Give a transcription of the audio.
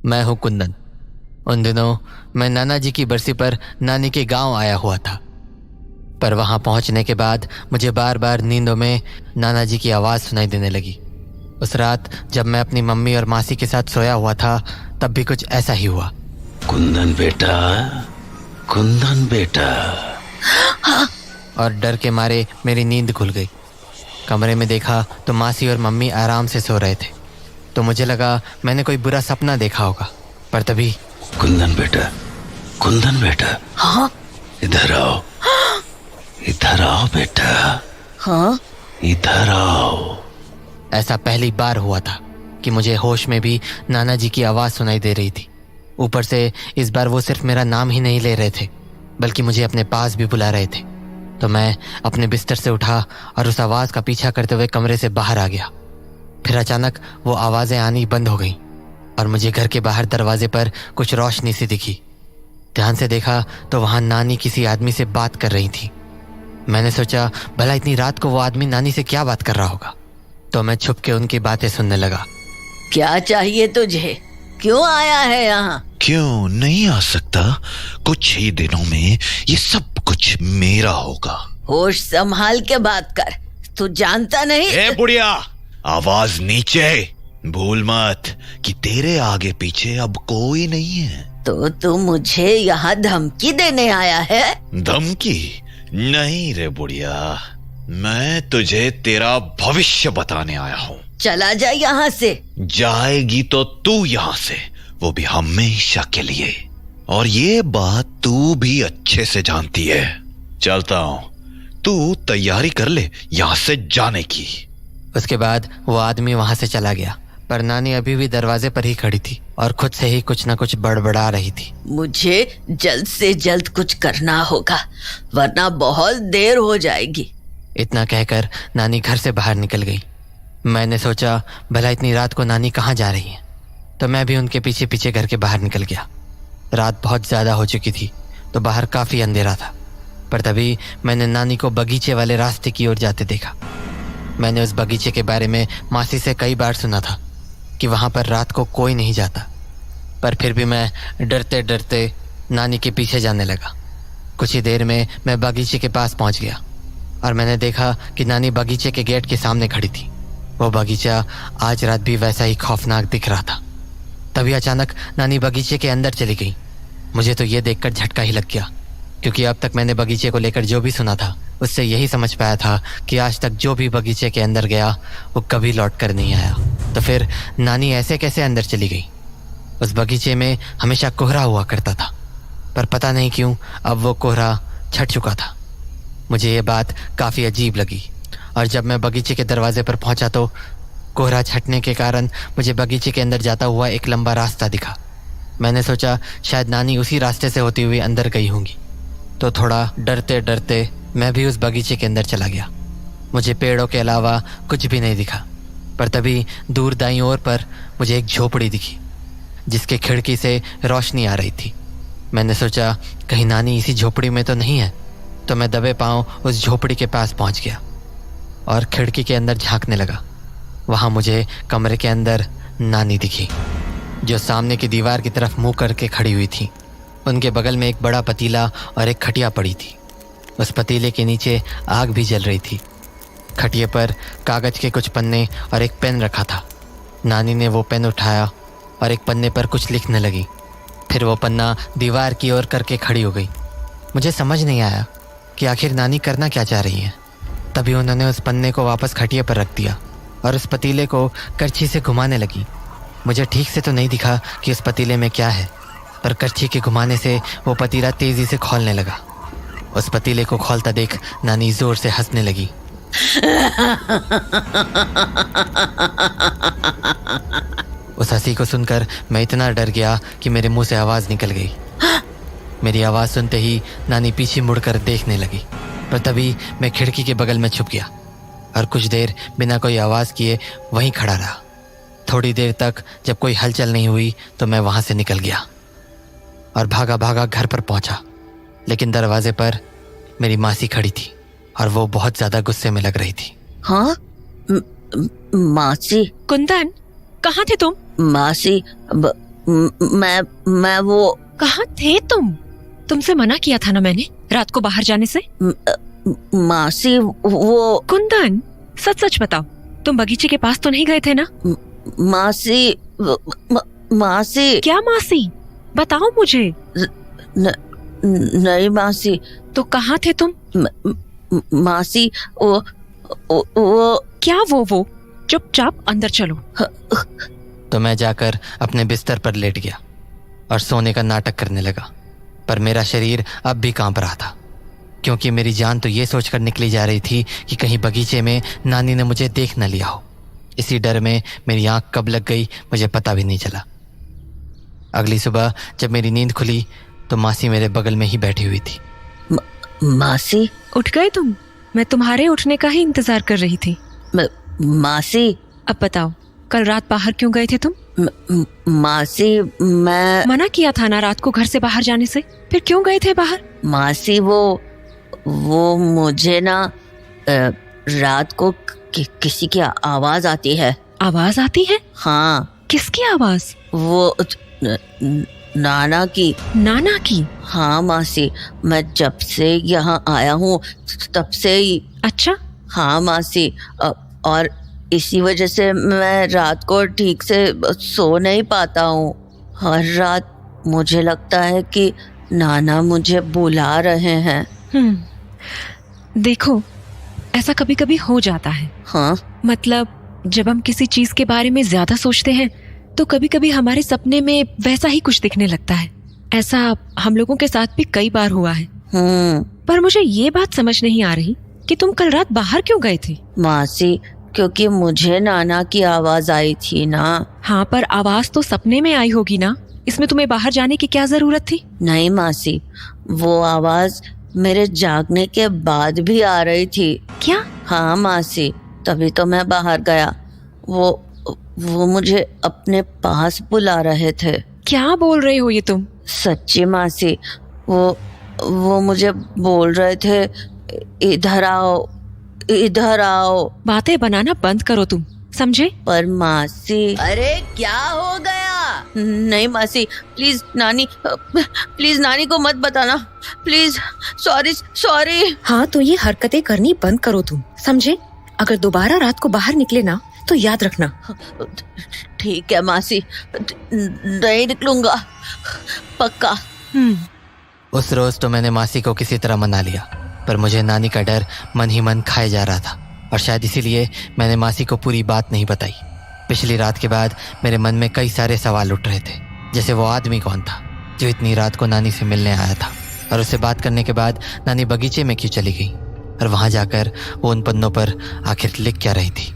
मैं हूँ कुंदन। उन दिनों मैं नाना जी की बरसी पर नानी के गांव आया हुआ था, पर वहां पहुंचने के बाद मुझे बार बार नींदों में नाना जी की आवाज़ सुनाई देने लगी। उस रात जब मैं अपनी मम्मी और मासी के साथ सोया हुआ था, तब भी कुछ ऐसा ही हुआ। कुंदन बेटा, कुंदन बेटा। और डर के मारे मेरी नींद खुल गई। कमरे में देखा तो मासी और मम्मी आराम से सो रहे थे, तो मुझे लगा मैंने कोई बुरा सपना देखा होगा। पर तभी कुंदन बेटा, कुंदन बेटा। हाँ? इधर आओ, इधर आओ बेटा। हाँ? इधर आओ। ऐसा पहली बार हुआ था कि मुझे होश में भी नाना जी की आवाज़ सुनाई दे रही थी। ऊपर से इस बार वो सिर्फ मेरा नाम ही नहीं ले रहे थे, बल्कि मुझे अपने पास भी बुला रहे थे। तो मैं अपने बिस्तर से उठा और उस आवाज़ का पीछा करते हुए कमरे से बाहर आ गया। फिर अचानक वो आवाज़ें आनी बंद हो गईं और मुझे घर के बाहर दरवाजे पर कुछ रोशनी सी दिखी। ध्यान से देखा तो वहाँ नानी किसी आदमी से बात कर रही थी। मैंने सोचा भला इतनी रात को वो आदमी नानी से क्या बात कर रहा होगा, तो मैं छुप के उनकी बातें सुनने लगा। क्या चाहिए तुझे? क्यों आया है यहाँ? क्यों नहीं आ सकता? कुछ ही दिनों में ये सब कुछ मेरा होगा। होश संभाल के बात कर। तू जानता नहीं? ए बुढ़िया, आवाज नीचे। भूल मत कि तेरे आगे पीछे अब कोई नहीं है। तो तू मुझे यहाँ धमकी देने आया है? धमकी नहीं रे बुढ़िया, मैं तुझे तेरा भविष्य बताने आया हूँ। चला जा यहाँ से। जाएगी तो तू यहाँ से, वो भी हमेशा के लिए। और ये बात तू भी अच्छे से जानती है। चलता हूँ, तू तैयारी कर ले यहाँ से जाने की। उसके बाद वो आदमी वहां से चला गया, पर नानी अभी भी दरवाजे पर ही खड़ी थी और खुद से ही कुछ न कुछ बड़बड़ा रही थी। मुझे जल्द से जल्द कुछ करना होगा, वरना बहुत देर हो जाएगी। इतना कहकर नानी घर से बाहर निकल गई। मैंने सोचा भला इतनी रात को नानी कहाँ जा रही है, तो मैं भी उनके पीछे पीछे घर के बाहर निकल गया। रात बहुत ज़्यादा हो चुकी थी, तो बाहर काफ़ी अंधेरा था। पर तभी मैंने नानी को बगीचे वाले रास्ते की ओर जाते देखा। मैंने उस बगीचे के बारे में मासी से कई बार सुना था कि वहाँ पर रात को कोई नहीं जाता, पर फिर भी मैं डरते डरते नानी के पीछे जाने लगा। कुछ ही देर में मैं बगीचे के पास पहुँच गया और मैंने देखा कि नानी बगीचे के गेट के सामने खड़ी थी। वो बगीचा आज रात भी वैसा ही खौफनाक दिख रहा था। तभी अचानक नानी बगीचे के अंदर चली गई। मुझे तो ये देखकर झटका ही लग गया, क्योंकि अब तक मैंने बगीचे को लेकर जो भी सुना था उससे यही समझ पाया था कि आज तक जो भी बगीचे के अंदर गया वो कभी लौट कर नहीं आया। तो फिर नानी ऐसे कैसे अंदर चली गई? उस बगीचे में हमेशा कोहरा हुआ करता था, पर पता नहीं क्यों अब वो कोहरा छट चुका था। मुझे ये बात काफ़ी अजीब लगी और जब मैं बगीचे के दरवाजे पर पहुंचा तो कोहरा छटने के कारण मुझे बगीचे के अंदर जाता हुआ एक लंबा रास्ता दिखा। मैंने सोचा शायद नानी उसी रास्ते से होती हुई अंदर गई होंगी, तो थोड़ा डरते डरते मैं भी उस बगीचे के अंदर चला गया। मुझे पेड़ों के अलावा कुछ भी नहीं दिखा, पर तभी दूर दाईं ओर पर मुझे एक झोपड़ी दिखी जिसके खिड़की से रोशनी आ रही थी। मैंने सोचा कहीं नानी इसी झोपड़ी में तो नहीं है, तो मैं दबे पांव उस झोपड़ी के पास पहुंच गया और खिड़की के अंदर झांकने लगा। वहाँ मुझे कमरे के अंदर नानी दिखी, जो सामने की दीवार की तरफ मुंह करके खड़ी हुई थी। उनके बगल में एक बड़ा पतीला और एक खटिया पड़ी थी। उस पतीले के नीचे आग भी जल रही थी। खटिए पर कागज़ के कुछ पन्ने और एक पेन रखा था। नानी ने वो पेन उठाया और एक पन्ने पर कुछ लिखने लगी। फिर वो पन्ना दीवार की ओर करके खड़ी हो गई। मुझे समझ नहीं आया कि आखिर नानी करना क्या चाह रही है। तभी उन्होंने उस पन्ने को वापस खटिए पर रख दिया और उस पतीले को करछी से घुमाने लगी। मुझे ठीक से तो नहीं दिखा कि उस पतीले में क्या है, पर करछी के घुमाने से वो पतीला तेज़ी से खौलने लगा। उस पतीले को खौलता देख नानी ज़ोर से हंसने लगी। उस हंसी को सुनकर मैं इतना डर गया कि मेरे मुंह से आवाज़ निकल गई। मेरी आवाज़ सुनते ही नानी पीछे मुड़कर देखने लगी, पर तभी मैं खिड़की के बगल में छुप गया और कुछ देर बिना कोई आवाज़ किए वहीं खड़ा रहा। थोड़ी देर तक जब कोई हलचल नहीं हुई तो मैं वहाँ से निकल गया और भागा भागा घर पर पहुँचा। लेकिन दरवाजे पर मेरी मासी खड़ी थी और वो बहुत ज़्यादा गुस्से में लग रही थी। हाँ? मासी? कुंदन, कहाँ थे तुम? मासी, मैं वो कहाँ थे तुम? तुमसे मना किया था ना मैंने रात को बाहर जाने से। मासी वो कुंदन, सच सच बताओ, तुम बगीचे के पास तो नहीं गए थे ना? मासी मासी क्या मासी? बताओ मुझे। नहीं मासी। तो कहाँ थे तुम? मासी वो क्या वो? चुपचाप अंदर चलो। तो मैं जाकर अपने बिस्तर पर लेट गया और सोने का नाटक करने लगा, पर मेरा शरीर अब भी कांप रहा था, क्योंकि मेरी जान तो ये सोचकर निकली जा रही थी कि कहीं बगीचे में नानी ने मुझे देख न लिया हो। इसी डर में मेरी आंख कब लग गई मुझे पता भी नहीं चला। अगली सुबह जब मेरी नींद खुली तो मासी मेरे बगल में ही बैठी हुई थी। मासी उठ गए तुम? मैं तुम्हारे उठने का ही इंतजार कर रही थी। मासी अब बताओ, कल रात बाहर क्यों गए थे तुम? मासी मैं मना किया था ना रात को घर से बाहर जाने से, फिर क्यों गए थे बाहर? मासी वो मुझे ना रात को किसी की आवाज आती है। आवाज आती है? हाँ। किसकी आवाज? वो नाना की। नाना की? हाँ मासी, मैं जब से यहाँ आया हूँ तब से ही। अच्छा। हाँ मासी, और इसी वजह से मैं रात को ठीक से सो नहीं पाता हूँ। हर रात मुझे लगता है कि नाना मुझे बुला रहे हैं। देखो, ऐसा कभी कभी हो जाता है। हाँ मतलब जब हम किसी चीज के बारे में ज्यादा सोचते हैं तो कभी कभी हमारे सपने में वैसा ही कुछ दिखने लगता है। ऐसा हम लोगों के साथ भी कई बार हुआ है। पर मुझे ये बात समझ नहीं आ रही कि तुम कल रात बाहर क्यों गए थे? मासी, क्योंकि मुझे नाना की आवाज आई थी ना। हाँ, पर आवाज तो सपने में आई होगी ना, इसमें तुम्हें बाहर जाने की क्या जरूरत थी? नहीं मासी, वो आवाज मेरे जागने के बाद भी आ रही थी। क्या? हाँ मासी, तभी तो मैं बाहर गया। वो मुझे अपने पास बुला रहे थे। क्या बोल रहे हो ये तुम? सच्ची मासी, वो मुझे बोल रहे थे, इधर आओ इधर आओ। बातें बनाना बंद करो तुम, समझे? पर मासी। अरे क्या हो गया? नहीं मासी, प्लीज नानी को मत बताना, प्लीज। सॉरी। हाँ, तो ये हरकतें करनी बंद करो तुम, समझे? अगर दोबारा रात को बाहर निकले ना तो याद रखना। ठीक है मासी, नहीं निकलूंगा, पक्का। उस रोज तो मैंने मासी को किसी तरह मना लिया, पर मुझे नानी का डर मन ही मन खाए जा रहा था, और शायद इसीलिए मैंने मासी को पूरी बात नहीं बताई। पिछली रात के बाद मेरे मन में कई सारे सवाल उठ रहे थे, जैसे वो आदमी कौन था जो इतनी रात को नानी से मिलने आया था, और उससे बात करने के बाद नानी बगीचे में क्यों चली गई, और वहां जाकर वो उन पन्नों पर आखिर लिख क्या रही थी।